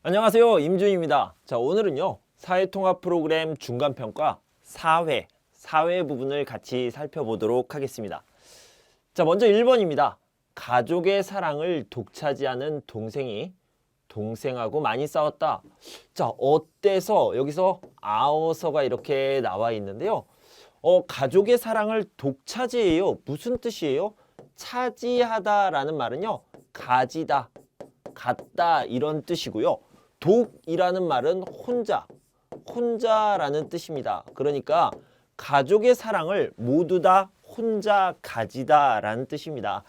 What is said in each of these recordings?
안녕하세요, 임준입니다. 자, 오늘은요 사회통합 프로그램 중간평가 4회 부분을 같이 살펴보도록 하겠습니다. 자, 먼저 1번입니다. 가족의 사랑을 독차지하는 동생이 동생하고 많이 싸웠다. 자, 어때서 여기서 아어서가 이렇게 나와 있는데요. 가족의 사랑을 독차지해요. 무슨 뜻이에요? 차지하다라는 말은요, 가지다, 갖다 이런 뜻이고요. 독이라는 말은 혼자라는 뜻입니다. 그러니까 가족의 사랑을 모두 다 혼자 가지다라는 뜻입니다.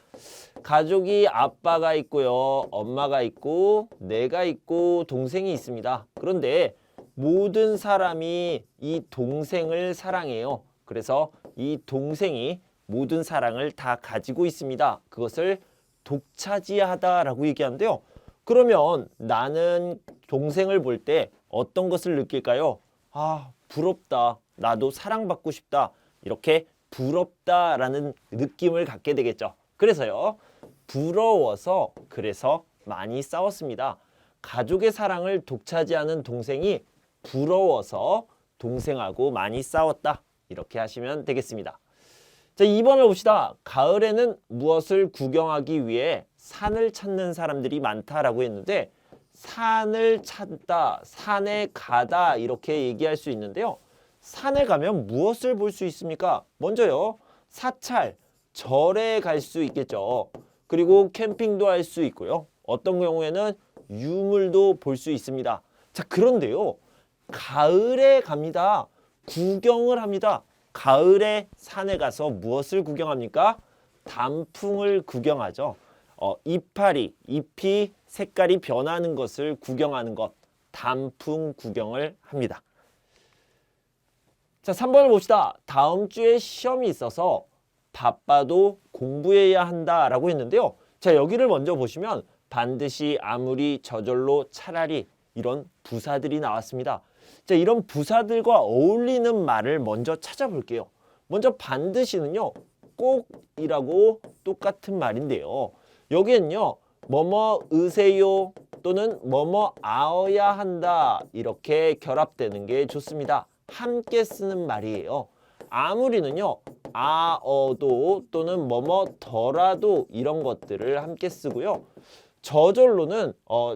가족이 아빠가 있고요, 엄마가 있고, 내가 있고, 동생이 있습니다. 그런데 모든 사람이 이 동생을 사랑해요. 그래서 이 동생이 모든 사랑을 다 가지고 있습니다. 그것을 독차지하다라고 얘기하는데요. 그러면 나는 동생을 볼 때 어떤 것을 느낄까요? 아, 부럽다. 나도 사랑받고 싶다. 이렇게 부럽다라는 느낌을 갖게 되겠죠. 그래서요, 부러워서 그래서 많이 싸웠습니다. 가족의 사랑을 독차지하는 동생이 부러워서 동생하고 많이 싸웠다. 이렇게 하시면 되겠습니다. 자, 2번을 봅시다. 가을에는 무엇을 구경하기 위해 산을 찾는 사람들이 많다라고 했는데, 산을 찾다, 산에 가다 이렇게 얘기할 수 있는데요. 산에 가면 무엇을 볼 수 있습니까? 먼저요, 사찰, 절에 갈 수 있겠죠. 그리고 캠핑도 할 수 있고요. 어떤 경우에는 유물도 볼 수 있습니다. 자, 그런데요, 가을에 갑니다. 구경을 합니다. 가을에 산에 가서 무엇을 구경합니까? 단풍을 구경하죠. 잎이 색깔이 변하는 것을 구경하는 것, 단풍 구경을 합니다. 자, 3번을 봅시다. 다음 주에 시험이 있어서 바빠도 공부해야 한다라고 했는데요. 자, 여기를 먼저 보시면 반드시, 아무리, 저절로, 차라리 이런 부사들이 나왔습니다. 자, 이런 부사들과 어울리는 말을 먼저 찾아볼게요. 먼저 반드시는요, 꼭이라고 똑같은 말인데요. 여기엔요, 뭐뭐 으세요 또는 뭐뭐 아어야 한다 이렇게 결합되는 게 좋습니다. 함께 쓰는 말이에요. 아무리는요, 아어도 또는 뭐뭐 더라도 이런 것들을 함께 쓰고요. 저절로는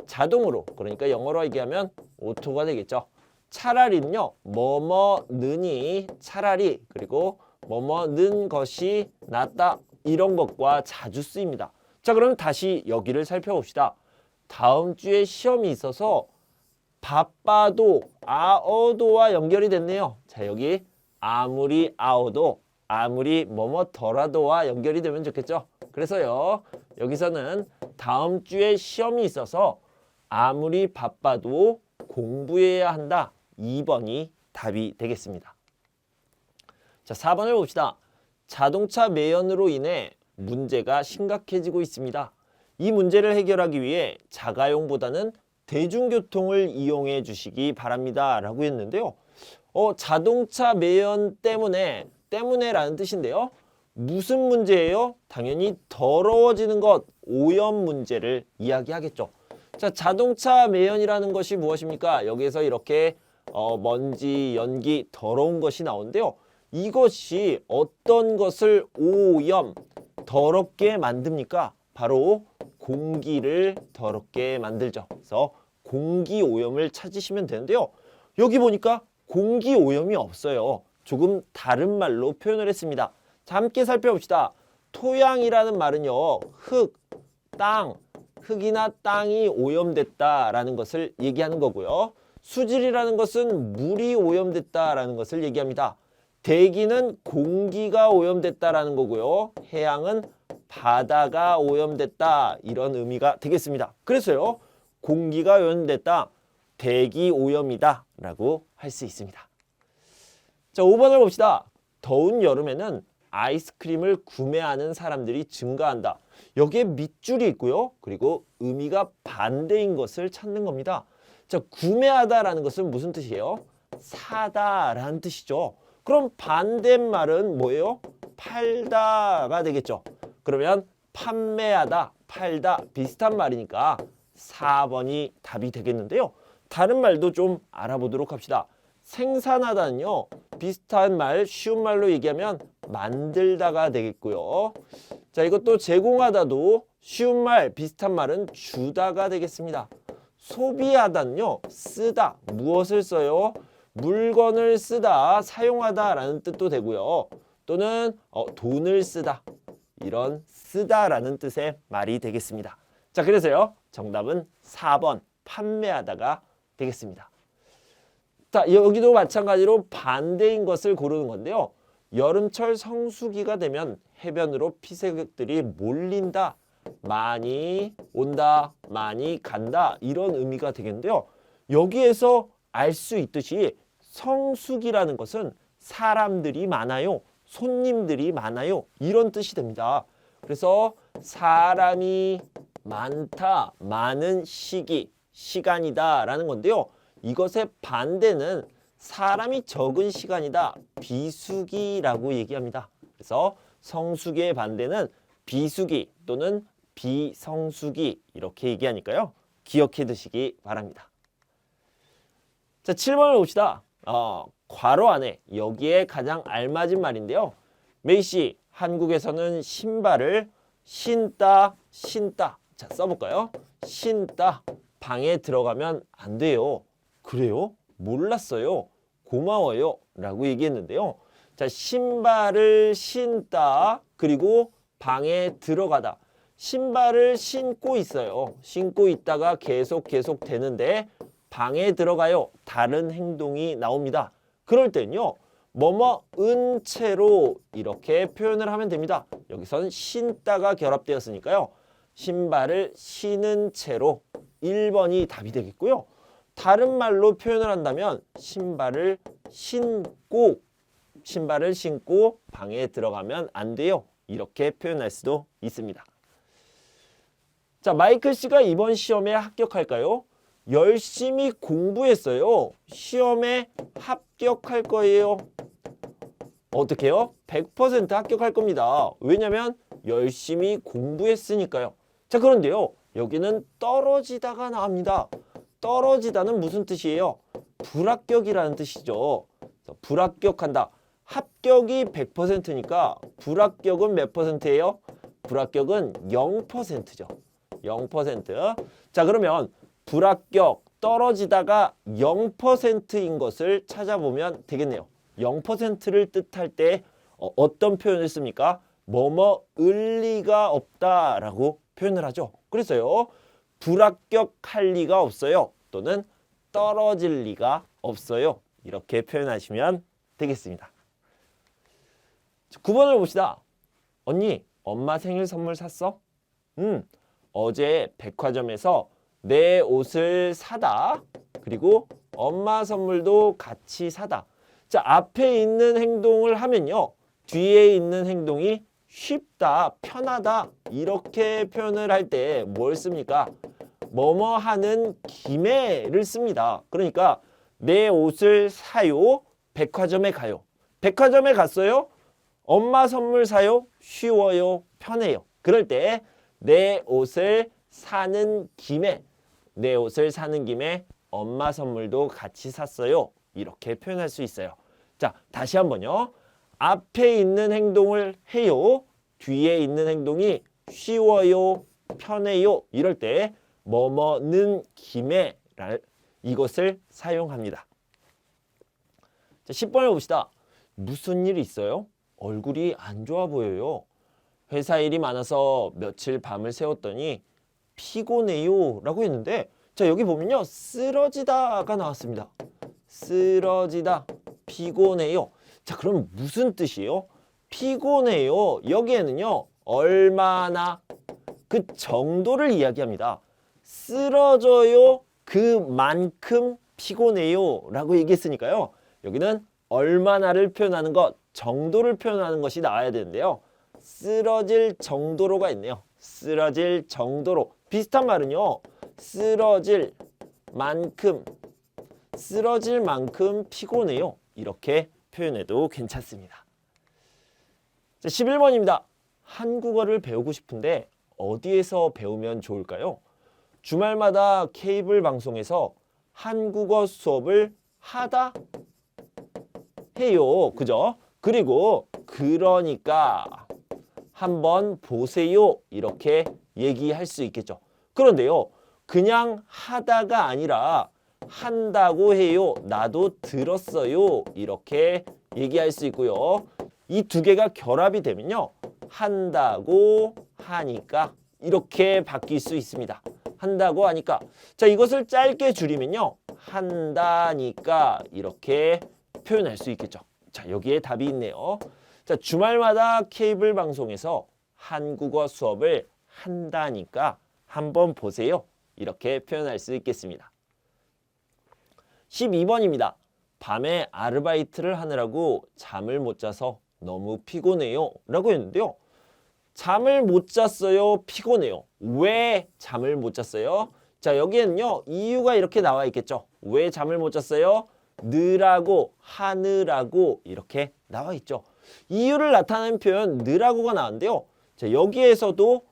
자동으로, 그러니까 영어로 얘기하면 오토가 되겠죠. 차라리는요, 뭐뭐는이 차라리, 그리고 뭐뭐는 것이 낫다 이런 것과 자주 쓰입니다. 자, 그럼 다시 여기를 살펴봅시다. 다음 주에 시험이 있어서 바빠도, 아어도와 연결이 됐네요. 자, 여기 아무리, 아어도, 아무리 뭐뭐더라도와 연결이 되면 좋겠죠. 그래서요, 여기서는 다음 주에 시험이 있어서 아무리 바빠도 공부해야 한다. 2번이 답이 되겠습니다. 자, 4번을 봅시다. 자동차 매연으로 인해 문제가 심각해지고 있습니다. 이 문제를 해결하기 위해 자가용보다는 대중교통을 이용해 주시기 바랍니다. 라고 했는데요. 자동차 매연 때문에라는 뜻인데요. 무슨 문제예요? 당연히 더러워지는 것, 오염 문제를 이야기하겠죠. 자, 자동차 매연이라는 것이 무엇입니까? 여기에서 이렇게 먼지, 연기, 더러운 것이 나오는데요. 이것이 어떤 것을 오염, 더럽게 만듭니까? 바로 공기를 더럽게 만들죠. 그래서 공기 오염을 찾으시면 되는데요. 여기 보니까 공기 오염이 없어요. 조금 다른 말로 표현을 했습니다. 자, 함께 살펴봅시다. 토양이라는 말은요, 흙이나 땅이 오염됐다라는 것을 얘기하는 거고요. 수질이라는 것은 물이 오염됐다라는 것을 얘기합니다. 대기는 공기가 오염됐다라는 거고요. 해양은 바다가 오염됐다 이런 의미가 되겠습니다. 그래서요, 공기가 오염됐다, 대기 오염이다 라고 할 수 있습니다. 자, 5번을 봅시다. 더운 여름에는 아이스크림을 구매하는 사람들이 증가한다. 여기에 밑줄이 있고요. 그리고 의미가 반대인 것을 찾는 겁니다. 자, 구매하다라는 것은 무슨 뜻이에요? 사다라는 뜻이죠. 그럼 반대말은 뭐예요? 팔다가 되겠죠. 그러면 판매하다, 팔다 비슷한 말이니까 4번이 답이 되겠는데요. 다른 말도 좀 알아보도록 합시다. 생산하다는요. 비슷한 말, 쉬운 말로 얘기하면 만들다가 되겠고요. 자, 이것도 제공하다도 쉬운 말, 비슷한 말은 주다가 되겠습니다. 소비하다는요. 쓰다, 무엇을 써요? 물건을 쓰다, 사용하다라는 뜻도 되고요. 또는 돈을 쓰다, 이런 쓰다라는 뜻의 말이 되겠습니다. 자, 그래서요. 정답은 4번 판매하다가 되겠습니다. 자, 여기도 마찬가지로 반대인 것을 고르는 건데요. 여름철 성수기가 되면 해변으로 피서객들이 몰린다, 많이 온다, 많이 간다, 이런 의미가 되겠는데요. 여기에서 알 수 있듯이 성수기라는 것은 사람들이 많아요, 손님들이 많아요, 이런 뜻이 됩니다. 그래서 사람이 많다, 많은 시기, 시간이다 라는 건데요. 이것의 반대는 사람이 적은 시간이다, 비수기라고 얘기합니다. 그래서 성수기의 반대는 비수기 또는 비성수기, 이렇게 얘기하니까요. 기억해 두시기 바랍니다. 자, 7번을 봅시다. 괄호 안에 여기에 가장 알맞은 말인데요. 메이 씨, 한국에서는 신발을 신다, 신다. 자, 써볼까요? 신다. 방에 들어가면 안 돼요. 그래요? 몰랐어요. 고마워요. 라고 얘기했는데요. 자, 신발을 신다. 그리고 방에 들어가다. 신발을 신고 있어요. 신고 있다가 계속 되는데 방에 들어가요. 다른 행동이 나옵니다. 그럴 때는요. 뭐뭐은 채로 이렇게 표현을 하면 됩니다. 여기서는 신다가 결합되었으니까요. 신발을 신은 채로 1번이 답이 되겠고요. 다른 말로 표현을 한다면 신발을 신고 방에 들어가면 안 돼요. 이렇게 표현할 수도 있습니다. 자, 마이클 씨가 이번 시험에 합격할까요? 열심히 공부했어요. 시험에 합격할 거예요. 어떻게 해요? 100% 합격할 겁니다. 왜냐면 열심히 공부했으니까요. 자, 그런데요. 여기는 떨어지다가 나옵니다. 떨어지다는 무슨 뜻이에요? 불합격이라는 뜻이죠. 불합격한다. 합격이 100%니까 불합격은 몇 %예요? 불합격은 0%죠. 0%. 자, 그러면 불합격, 떨어지다가 0%인 것을 찾아보면 되겠네요. 0%를 뜻할 때 어떤 표현을 씁니까? 뭐뭐을 리가 없다라고 표현을 하죠. 그래서요. 불합격할 리가 없어요. 또는 떨어질 리가 없어요. 이렇게 표현하시면 되겠습니다. 9번을 봅시다. 언니, 엄마 생일 선물 샀어? 어제 백화점에서 내 옷을 사다. 그리고 엄마 선물도 같이 사다. 자, 앞에 있는 행동을 하면요. 뒤에 있는 행동이 쉽다, 편하다, 이렇게 표현을 할 때 뭘 씁니까? 뭐뭐 하는 김에를 씁니다. 그러니까 내 옷을 사요. 백화점에 가요. 백화점에 갔어요. 엄마 선물 사요. 쉬워요. 편해요. 그럴 때 내 옷을 사는 김에 엄마 선물도 같이 샀어요. 이렇게 표현할 수 있어요. 자, 다시 한번요. 앞에 있는 행동을 해요. 뒤에 있는 행동이 쉬워요. 편해요. 이럴 때 뭐뭐는 김에 이것을 사용합니다. 자, 10번을 봅시다. 무슨 일 있어요? 얼굴이 안 좋아 보여요. 회사 일이 많아서 며칠 밤을 새웠더니 피곤해요 라고 했는데, 자, 여기 보면요. 쓰러지다가 나왔습니다. 쓰러지다, 피곤해요. 자, 그럼 무슨 뜻이에요? 피곤해요. 여기에는요. 얼마나, 그 정도를 이야기합니다. 쓰러져요. 그만큼 피곤해요 라고 얘기했으니까요. 여기는 얼마나를 표현하는 것, 정도를 표현하는 것이 나와야 되는데요. 쓰러질 정도로가 있네요. 쓰러질 정도로. 비슷한 말은요. 쓰러질 만큼 피곤해요. 이렇게 표현해도 괜찮습니다. 자, 11번입니다. 한국어를 배우고 싶은데 어디에서 배우면 좋을까요? 주말마다 케이블 방송에서 한국어 수업을 하다 해요. 그죠? 그리고 그러니까 한번 보세요. 이렇게 얘기할 수 있겠죠. 그런데요. 그냥 하다가 아니라 한다고 해요. 나도 들었어요. 이렇게 얘기할 수 있고요. 이 두 개가 결합이 되면요. 한다고 하니까 이렇게 바뀔 수 있습니다. 한다고 하니까. 자, 이것을 짧게 줄이면요. 한다니까 이렇게 표현할 수 있겠죠. 자, 여기에 답이 있네요. 자, 주말마다 케이블 방송에서 한국어 수업을 한다니까 한번 보세요. 이렇게 표현할 수 있겠습니다. 12번입니다. 밤에 아르바이트를 하느라고 잠을 못 자서 너무 피곤해요. 라고 했는데요. 잠을 못 잤어요. 피곤해요. 왜 잠을 못 잤어요? 자, 여기에는요. 이유가 이렇게 나와 있겠죠. 왜 잠을 못 잤어요? 느라고, 하느라고 이렇게 나와 있죠. 이유를 나타내는 표현 느라고가 나왔는데요. 자, 여기에서도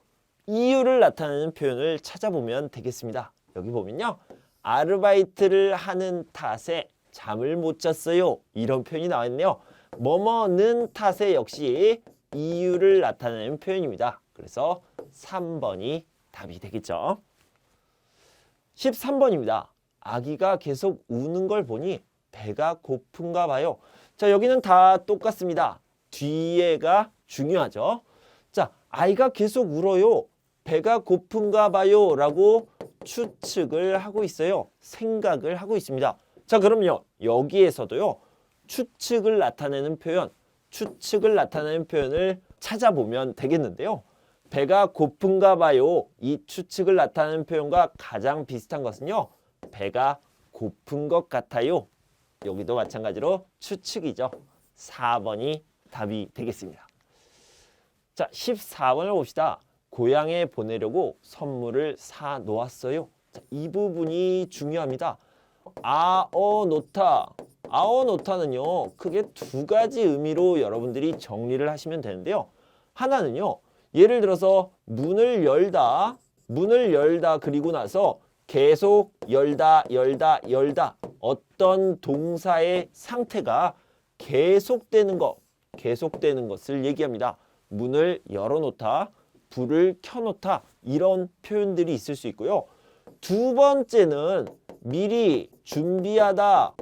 이유를 나타내는 표현을 찾아보면 되겠습니다. 여기 보면요. 아르바이트를 하는 탓에 잠을 못 잤어요. 이런 표현이 나와 있네요. 뭐뭐는 탓에 역시 이유를 나타내는 표현입니다. 그래서 3번이 답이 되겠죠. 13번입니다. 아기가 계속 우는 걸 보니 배가 고픈가 봐요. 자, 여기는 다 똑같습니다. 뒤에가 중요하죠. 자, 아이가 계속 울어요. 배가 고픈가 봐요. 라고 추측을 하고 있어요. 생각을 하고 있습니다. 자, 그럼요. 여기에서도요. 추측을 나타내는 표현을 찾아보면 되겠는데요. 배가 고픈가 봐요. 이 추측을 나타내는 표현과 가장 비슷한 것은요. 배가 고픈 것 같아요. 여기도 마찬가지로 추측이죠. 4번이 답이 되겠습니다. 자, 14번을 봅시다. 고향에 보내려고 선물을 사 놓았어요. 자, 이 부분이 중요합니다. 아어놓다. 아어놓다는요. 크게 두 가지 의미로 여러분들이 정리를 하시면 되는데요. 하나는요. 예를 들어서 문을 열다 그리고 나서 계속 열다 어떤 동사의 상태가 계속되는 것을 얘기합니다. 문을 열어놓다, 불을 켜놓다 이런 표현들이 있을 수 있고요. 두 번째는 미리 준비하다라는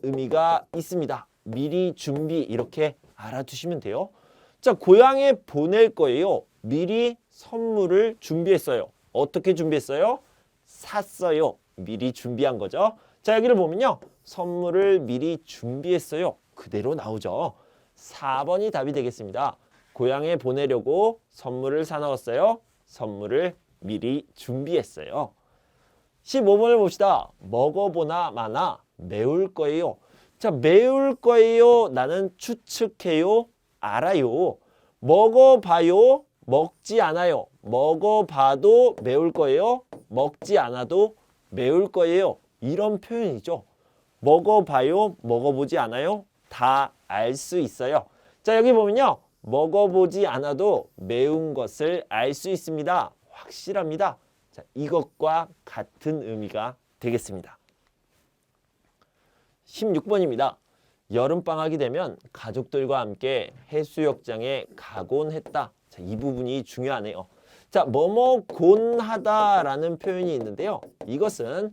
의미가 있습니다. 미리 준비 이렇게 알아두시면 돼요. 자, 고향에 보낼 거예요. 미리 선물을 준비했어요. 어떻게 준비했어요? 샀어요. 미리 준비한 거죠. 자, 여기를 보면요. 선물을 미리 준비했어요. 그대로 나오죠. 4번이 답이 되겠습니다. 고향에 보내려고 선물을 사놓았어요. 선물을 미리 준비했어요. 15번을 봅시다. 먹어보나 마나 매울 거예요. 자, 매울 거예요. 나는 추측해요. 알아요. 먹어봐요. 먹지 않아요. 먹어봐도 매울 거예요. 먹지 않아도 매울 거예요. 이런 표현이죠. 먹어봐요. 먹어보지 않아요. 다 알 수 있어요. 자, 여기 보면요. 먹어보지 않아도 매운 것을 알 수 있습니다. 확실합니다. 자, 이것과 같은 의미가 되겠습니다. 16번입니다. 여름방학이 되면 가족들과 함께 해수욕장에 가곤 했다. 자, 이 부분이 중요하네요. 자, 뭐뭐곤 하다라는 표현이 있는데요. 이것은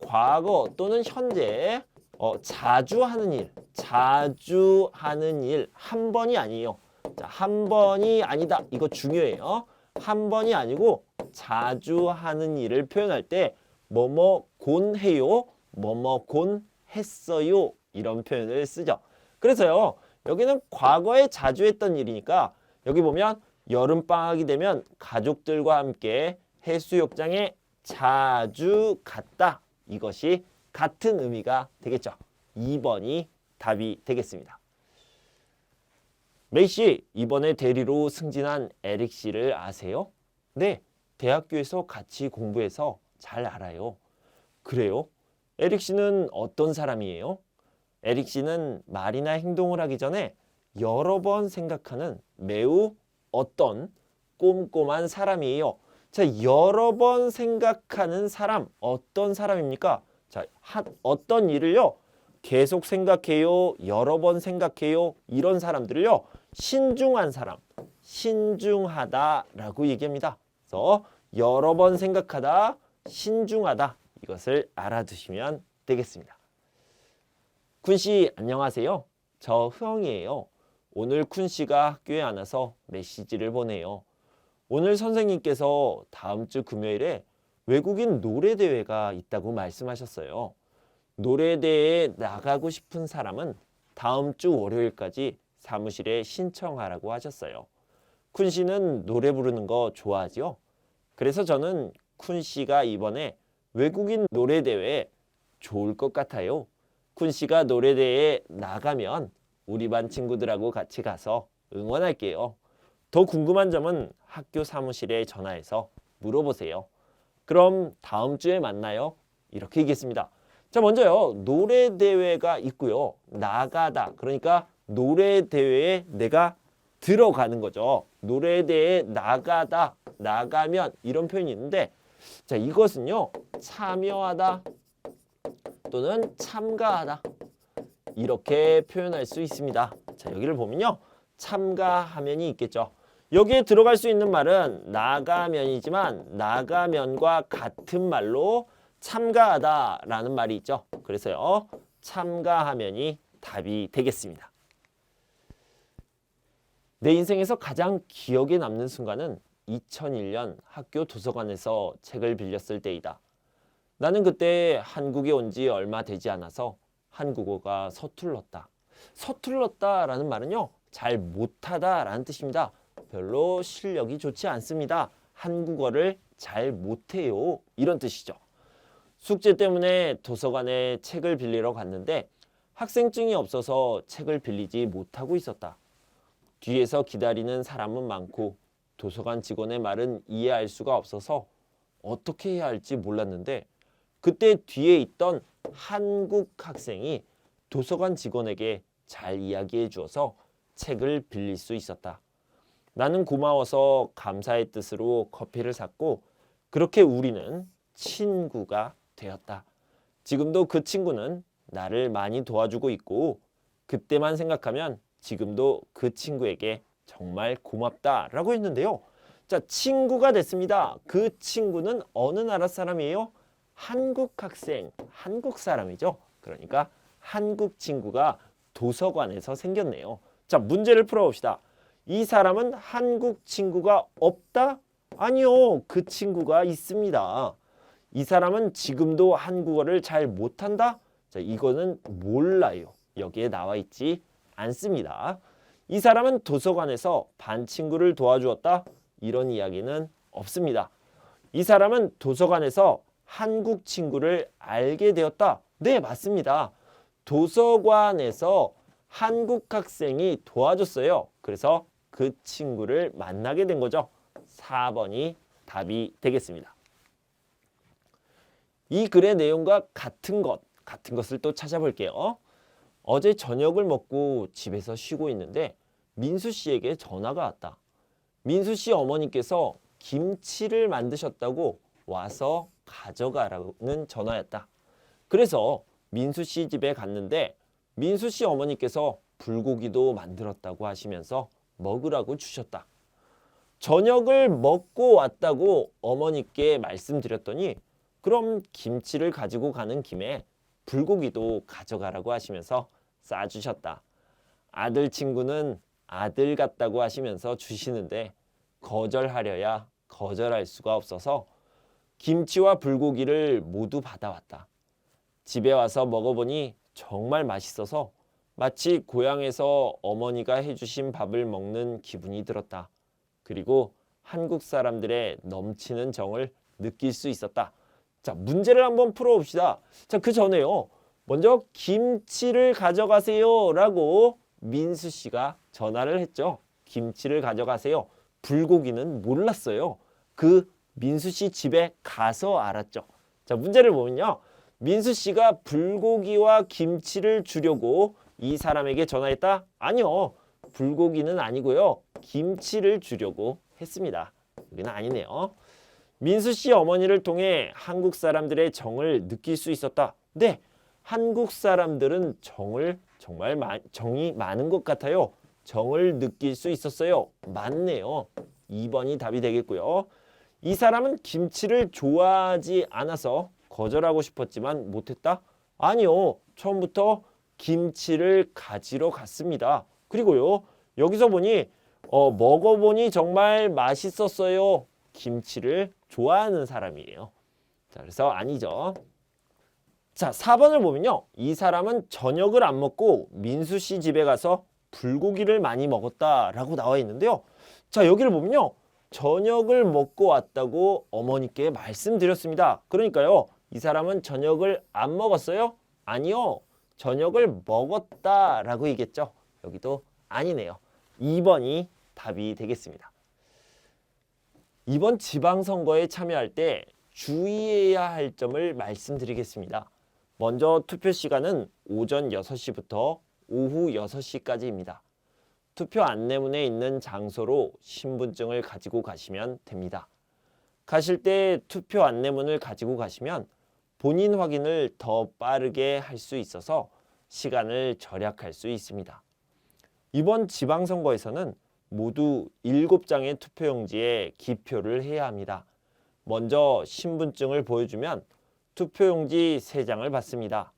과거 또는 현재 자주 하는 일, 한 번이 아니에요. 자, 한 번이 아니다. 이거 중요해요. 한 번이 아니고 자주 하는 일을 표현할 때 뭐뭐곤 해요, 뭐뭐곤 했어요. 이런 표현을 쓰죠. 그래서요. 여기는 과거에 자주 했던 일이니까 여기 보면 여름방학이 되면 가족들과 함께 해수욕장에 자주 갔다. 이것이 같은 의미가 되겠죠. 2번이 답이 되겠습니다. 메이 씨, 이번에 대리로 승진한 에릭 씨를 아세요? 네, 대학교에서 같이 공부해서 잘 알아요. 그래요? 에릭 씨는 어떤 사람이에요? 에릭 씨는 말이나 행동을 하기 전에 여러 번 생각하는 매우 어떤 꼼꼼한 사람이에요. 자, 여러 번 생각하는 사람, 어떤 사람입니까? 자, 어떤 일을요? 계속 생각해요. 여러 번 생각해요. 이런 사람들을요. 신중한 사람, 신중하다라고 얘기합니다. 그래서 여러 번 생각하다, 신중하다. 이것을 알아두시면 되겠습니다. 쿤씨 안녕하세요. 저 흐엉이에요. 오늘 쿤씨가 학교에 안 와서 메시지를 보내요. 오늘 선생님께서 다음 주 금요일에 외국인 노래대회가 있다고 말씀하셨어요. 노래대회에 나가고 싶은 사람은 다음 주 월요일까지 사무실에 신청하라고 하셨어요. 쿤씨는 노래 부르는 거 좋아하죠? 그래서 저는 쿤씨가 이번에 외국인 노래대회에 좋을 것 같아요. 쿤씨가 노래대회에 나가면 우리 반 친구들하고 같이 가서 응원할게요. 더 궁금한 점은 학교 사무실에 전화해서 물어보세요. 그럼 다음 주에 만나요. 이렇게 얘기했습니다. 자, 먼저요. 노래대회가 있고요. 나가다. 그러니까 노래대회에 내가 들어가는 거죠. 노래대회에 나가다, 나가면 이런 표현이 있는데 자, 이것은요. 참여하다 또는 참가하다. 이렇게 표현할 수 있습니다. 자, 여기를 보면요. 참가하면이 있겠죠. 여기에 들어갈 수 있는 말은 나가면이지만 나가면과 같은 말로 참가하다라는 말이 있죠. 그래서요. 참가하면이 답이 되겠습니다. 내 인생에서 가장 기억에 남는 순간은 2001년 학교 도서관에서 책을 빌렸을 때이다. 나는 그때 한국에 온 지 얼마 되지 않아서 한국어가 서툴렀다. 서툴렀다라는 말은요. 잘 못하다라는 뜻입니다. 별로 실력이 좋지 않습니다. 한국어를 잘 못해요. 이런 뜻이죠. 숙제 때문에 도서관에 책을 빌리러 갔는데 학생증이 없어서 책을 빌리지 못하고 있었다. 뒤에서 기다리는 사람은 많고 도서관 직원의 말은 이해할 수가 없어서 어떻게 해야 할지 몰랐는데 그때 뒤에 있던 한국 학생이 도서관 직원에게 잘 이야기해 주어서 책을 빌릴 수 있었다. 나는 고마워서 감사의 뜻으로 커피를 샀고 그렇게 우리는 친구가 되었다. 지금도 그 친구는 나를 많이 도와주고 있고 그때만 생각하면 지금도 그 친구에게 정말 고맙다라고 했는데요. 자, 친구가 됐습니다. 그 친구는 어느 나라 사람이에요? 한국 학생, 한국 사람이죠. 그러니까 한국 친구가 도서관에서 생겼네요. 자, 문제를 풀어봅시다. 이 사람은 한국 친구가 없다? 아니요, 그 친구가 있습니다. 이 사람은 지금도 한국어를 잘 못한다? 자, 이거는 몰라요. 여기에 나와 있지 않습니다. 이 사람은 도서관에서 반 친구를 도와주었다? 이런 이야기는 없습니다. 이 사람은 도서관에서 한국 친구를 알게 되었다? 네, 맞습니다. 도서관에서 한국 학생이 도와줬어요. 그래서 그 친구를 만나게 된 거죠. 4번이 답이 되겠습니다. 이 글의 내용과 같은 것을 또 찾아볼게요. 어제 저녁을 먹고 집에서 쉬고 있는데 민수 씨에게 전화가 왔다. 민수 씨 어머니께서 김치를 만드셨다고 와서 가져가라는 전화였다. 그래서 민수 씨 집에 갔는데 민수 씨 어머니께서 불고기도 만들었다고 하시면서 먹으라고 주셨다. 저녁을 먹고 왔다고 어머니께 말씀드렸더니 그럼 김치를 가지고 가는 김에 불고기도 가져가라고 하시면서 싸주셨다. 아들 친구는 아들 같다고 하시면서 주시는데 거절하려야 거절할 수가 없어서 김치와 불고기를 모두 받아왔다. 집에 와서 먹어보니 정말 맛있어서 마치 고향에서 어머니가 해주신 밥을 먹는 기분이 들었다. 그리고 한국 사람들의 넘치는 정을 느낄 수 있었다. 자, 문제를 한번 풀어봅시다. 자, 그 전에요. 먼저 김치를 가져가세요 라고 민수 씨가 전화를 했죠. 김치를 가져가세요. 불고기는 몰랐어요. 그 민수 씨 집에 가서 알았죠. 자, 문제를 보면요. 민수 씨가 불고기와 김치를 주려고 이 사람에게 전화했다? 아니요. 불고기는 아니고요. 김치를 주려고 했습니다. 여기는 아니네요. 민수 씨 어머니를 통해 한국 사람들의 정을 느낄 수 있었다. 네, 한국 사람들은 정이 많은 것 같아요. 정을 느낄 수 있었어요. 맞네요. 2번이 답이 되겠고요. 이 사람은 김치를 좋아하지 않아서 거절하고 싶었지만 못했다? 아니요. 처음부터 김치를 가지러 갔습니다. 그리고요. 여기서 보니 먹어보니 정말 맛있었어요. 김치를 좋아하는 사람이에요. 자, 그래서 아니죠. 자, 4번을 보면요. 이 사람은 저녁을 안 먹고 민수 씨 집에 가서 불고기를 많이 먹었다라고 나와 있는데요. 자, 여기를 보면요. 저녁을 먹고 왔다고 어머니께 말씀드렸습니다. 그러니까요. 이 사람은 저녁을 안 먹었어요? 아니요. 저녁을 먹었다라고 얘기했죠. 여기도 아니네요. 2번이 답이 되겠습니다. 이번 지방선거에 참여할 때 주의해야 할 점을 말씀드리겠습니다. 먼저 투표 시간은 오전 6시부터 오후 6시까지입니다. 투표 안내문에 있는 장소로 신분증을 가지고 가시면 됩니다. 가실 때 투표 안내문을 가지고 가시면 본인 확인을 더 빠르게 할 수 있어서 시간을 절약할 수 있습니다. 이번 지방선거에서는 모두 7장의 투표용지에 기표를 해야 합니다. 먼저 신분증을 보여주면 투표용지 3장을 받습니다.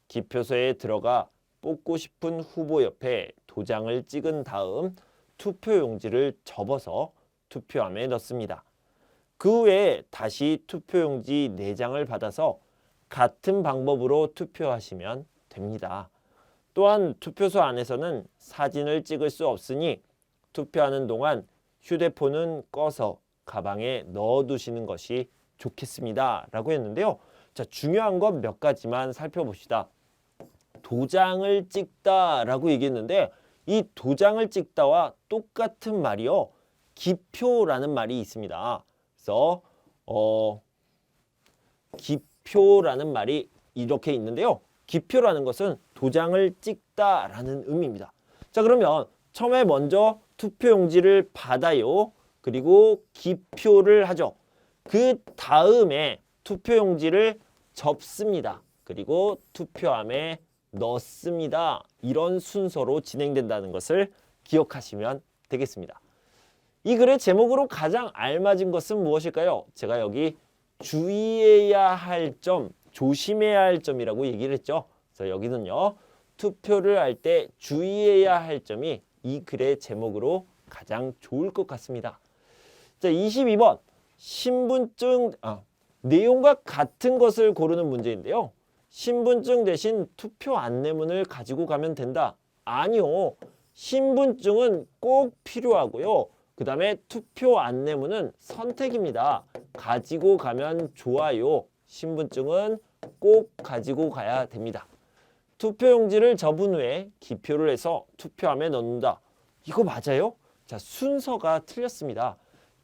기표소에 들어가 뽑고 싶은 후보 옆에 도장을 찍은 다음 투표용지를 접어서 투표함에 넣습니다. 그 후에 다시 투표용지 4장을 받아서 같은 방법으로 투표하시면 됩니다. 또한 투표소 안에서는 사진을 찍을 수 없으니 투표하는 동안 휴대폰은 꺼서 가방에 넣어두시는 것이 좋겠습니다. 라고 했는데요. 자, 중요한 건 몇 가지만 살펴봅시다. 도장을 찍다라고 얘기했는데 이 도장을 찍다와 똑같은 말이요. 기표라는 말이 있습니다. 그래서 기표라는 말이 이렇게 있는데요. 기표라는 것은 도장을 찍다라는 의미입니다. 자, 그러면 처음에 먼저 투표용지를 받아요. 그리고 기표를 하죠. 그 다음에 투표용지를 접습니다. 그리고 투표함에 넣습니다. 이런 순서로 진행된다는 것을 기억하시면 되겠습니다. 이 글의 제목으로 가장 알맞은 것은 무엇일까요? 제가 여기 주의해야 할 점, 조심해야 할 점이라고 얘기를 했죠. 그래서 여기는요. 투표를 할 때 주의해야 할 점이 이 글의 제목으로 가장 좋을 것 같습니다. 자, 22번. 신분증, 내용과 같은 것을 고르는 문제인데요. 신분증 대신 투표 안내문을 가지고 가면 된다. 아니요. 신분증은 꼭 필요하고요. 그 다음에 투표 안내문은 선택입니다. 가지고 가면 좋아요. 신분증은 꼭 가지고 가야 됩니다. 투표용지를 접은 후에 기표를 해서 투표함에 넣는다. 이거 맞아요? 자, 순서가 틀렸습니다.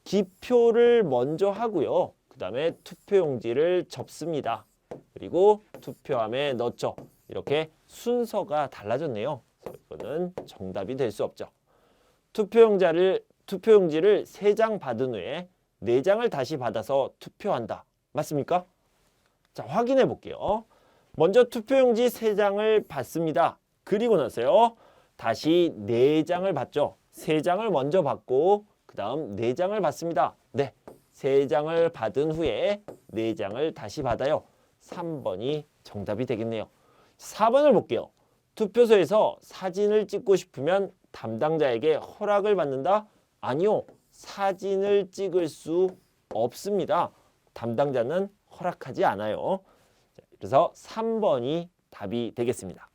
기표를 먼저 하고요. 그 다음에 투표용지를 접습니다. 그리고 투표함에 넣죠. 이렇게 순서가 달라졌네요. 이거는 정답이 될 수 없죠. 투표용지를 3장 받은 후에 4장을 다시 받아서 투표한다. 맞습니까? 자, 확인해 볼게요. 먼저 투표용지 3장을 받습니다. 그리고 나서요. 다시 4장을 받죠. 3장을 먼저 받고 그 다음 4장을 받습니다. 네, 3장을 받은 후에 4장을 다시 받아요. 3번이 정답이 되겠네요. 4번을 볼게요. 투표소에서 사진을 찍고 싶으면 담당자에게 허락을 받는다? 아니요. 사진을 찍을 수 없습니다. 담당자는 허락하지 않아요. 그래서 3번이 답이 되겠습니다.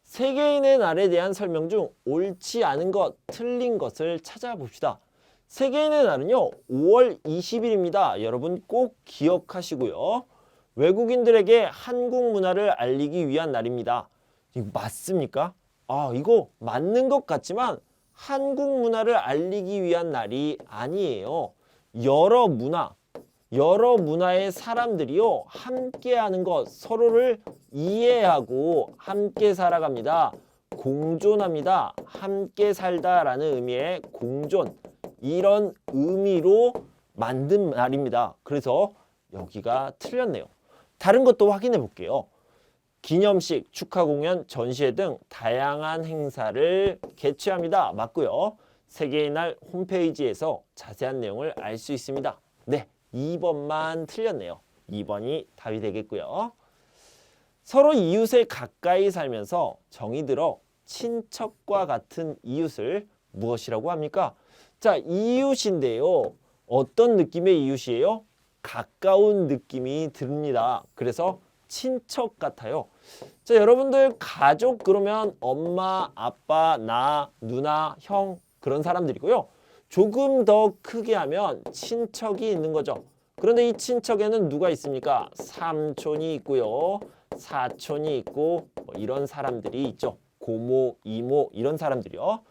세계인의 날에 대한 설명 중 옳지 않은 것, 틀린 것을 찾아봅시다. 세계인의 날은요, 5월 20일입니다. 여러분 꼭 기억하시고요. 외국인들에게 한국 문화를 알리기 위한 날입니다. 이거 맞습니까? 이거 맞는 것 같지만 한국 문화를 알리기 위한 날이 아니에요. 여러 문화의 사람들이요, 함께하는 것, 서로를 이해하고 함께 살아갑니다. 공존합니다. 함께 살다라는 의미의 공존. 이런 의미로 만든 말입니다. 그래서 여기가 틀렸네요. 다른 것도 확인해 볼게요. 기념식, 축하 공연, 전시회 등 다양한 행사를 개최합니다. 맞고요. 세계의 날 홈페이지에서 자세한 내용을 알 수 있습니다. 네, 2번만 틀렸네요. 2번이 답이 되겠고요. 서로 이웃에 가까이 살면서 정이 들어 친척과 같은 이웃을 무엇이라고 합니까? 자, 이웃인데요. 어떤 느낌의 이웃이에요? 가까운 느낌이 듭니다. 그래서 친척 같아요. 자, 여러분들 가족 그러면 엄마, 아빠, 나, 누나, 형 그런 사람들이고요. 조금 더 크게 하면 친척이 있는 거죠. 그런데 이 친척에는 누가 있습니까? 삼촌이 있고요. 사촌이 있고 이런 사람들이 있죠. 고모, 이모 이런 사람들이요.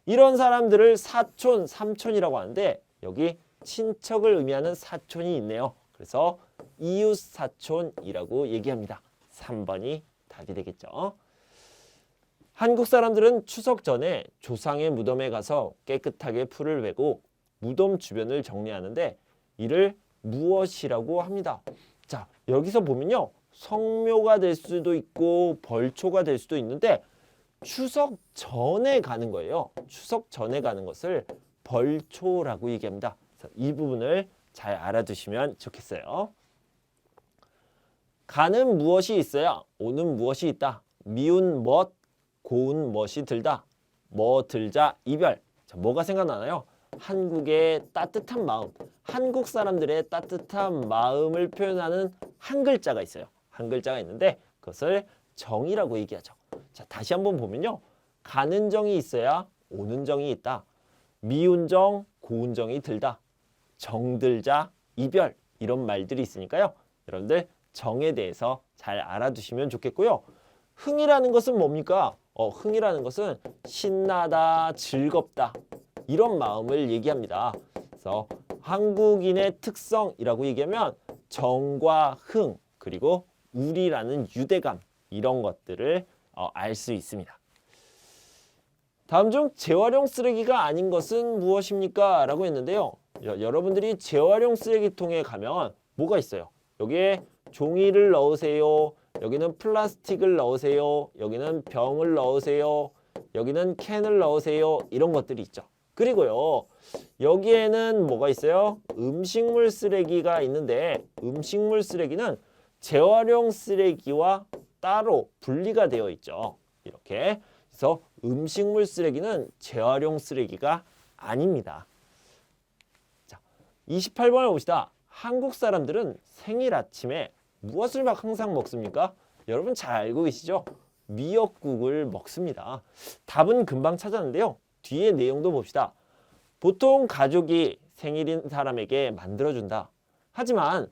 이런 사람들을 사촌, 삼촌이라고 하는데 여기 친척을 의미하는 사촌이 있네요. 그래서 이웃 사촌이라고 얘기합니다. 3번이 답이 되겠죠. 한국 사람들은 추석 전에 조상의 무덤에 가서 깨끗하게 풀을 베고 무덤 주변을 정리하는데 이를 무엇이라고 합니다. 자, 여기서 보면요. 성묘가 될 수도 있고 벌초가 될 수도 있는데 추석 전에 가는 거예요. 추석 전에 가는 것을 벌초라고 얘기합니다. 그래서 이 부분을 잘 알아두시면 좋겠어요. 가는 무엇이 있어야 오는 무엇이 있다. 미운 멋, 고운 멋이 들다. 뭐 들자 이별. 자, 뭐가 생각나나요? 한국의 따뜻한 마음, 한국 사람들의 따뜻한 마음을 표현하는 한 글자가 있어요. 한 글자가 있는데 그것을 정이라고 얘기하죠. 자, 다시 한번 보면요. 가는 정이 있어야 오는 정이 있다. 미운 정, 고운 정이 들다. 정들자, 이별 이런 말들이 있으니까요. 여러분들 정에 대해서 잘 알아두시면 좋겠고요. 흥이라는 것은 뭡니까? 흥이라는 것은 신나다, 즐겁다 이런 마음을 얘기합니다. 그래서 한국인의 특성이라고 얘기하면 정과 흥 그리고 우리라는 유대감 이런 것들을 알 수 있습니다. 다음 중 재활용 쓰레기가 아닌 것은 무엇입니까? 라고 했는데요. 여러분들이 재활용 쓰레기통에 가면 뭐가 있어요? 여기에 종이를 넣으세요. 여기는 플라스틱을 넣으세요. 여기는 병을 넣으세요. 여기는 캔을 넣으세요. 이런 것들이 있죠. 그리고요. 여기에는 뭐가 있어요? 음식물 쓰레기가 있는데 음식물 쓰레기는 재활용 쓰레기와 따로 분리가 되어 있죠. 이렇게. 그래서 음식물 쓰레기는 재활용 쓰레기가 아닙니다. 자, 28번을 봅시다. 한국 사람들은 생일 아침에 무엇을 막 항상 먹습니까? 여러분 잘 알고 계시죠? 미역국을 먹습니다. 답은 금방 찾았는데요. 뒤에 내용도 봅시다. 보통 가족이 생일인 사람에게 만들어준다. 하지만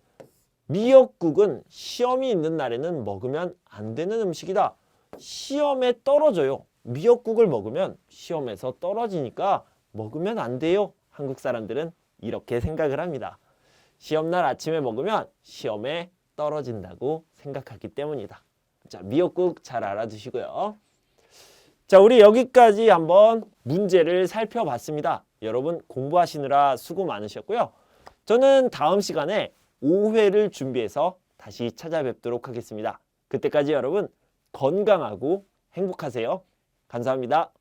미역국은 시험이 있는 날에는 먹으면 안 되는 음식이다. 시험에 떨어져요. 미역국을 먹으면 시험에서 떨어지니까 먹으면 안 돼요. 한국 사람들은 이렇게 생각을 합니다. 시험날 아침에 먹으면 시험에 떨어진다고 생각하기 때문이다. 자, 미역국 잘 알아두시고요. 자, 우리 여기까지 한번 문제를 살펴봤습니다. 여러분 공부하시느라 수고 많으셨고요. 저는 다음 시간에 5회를 준비해서 다시 찾아뵙도록 하겠습니다. 그때까지 여러분 건강하고 행복하세요. 감사합니다.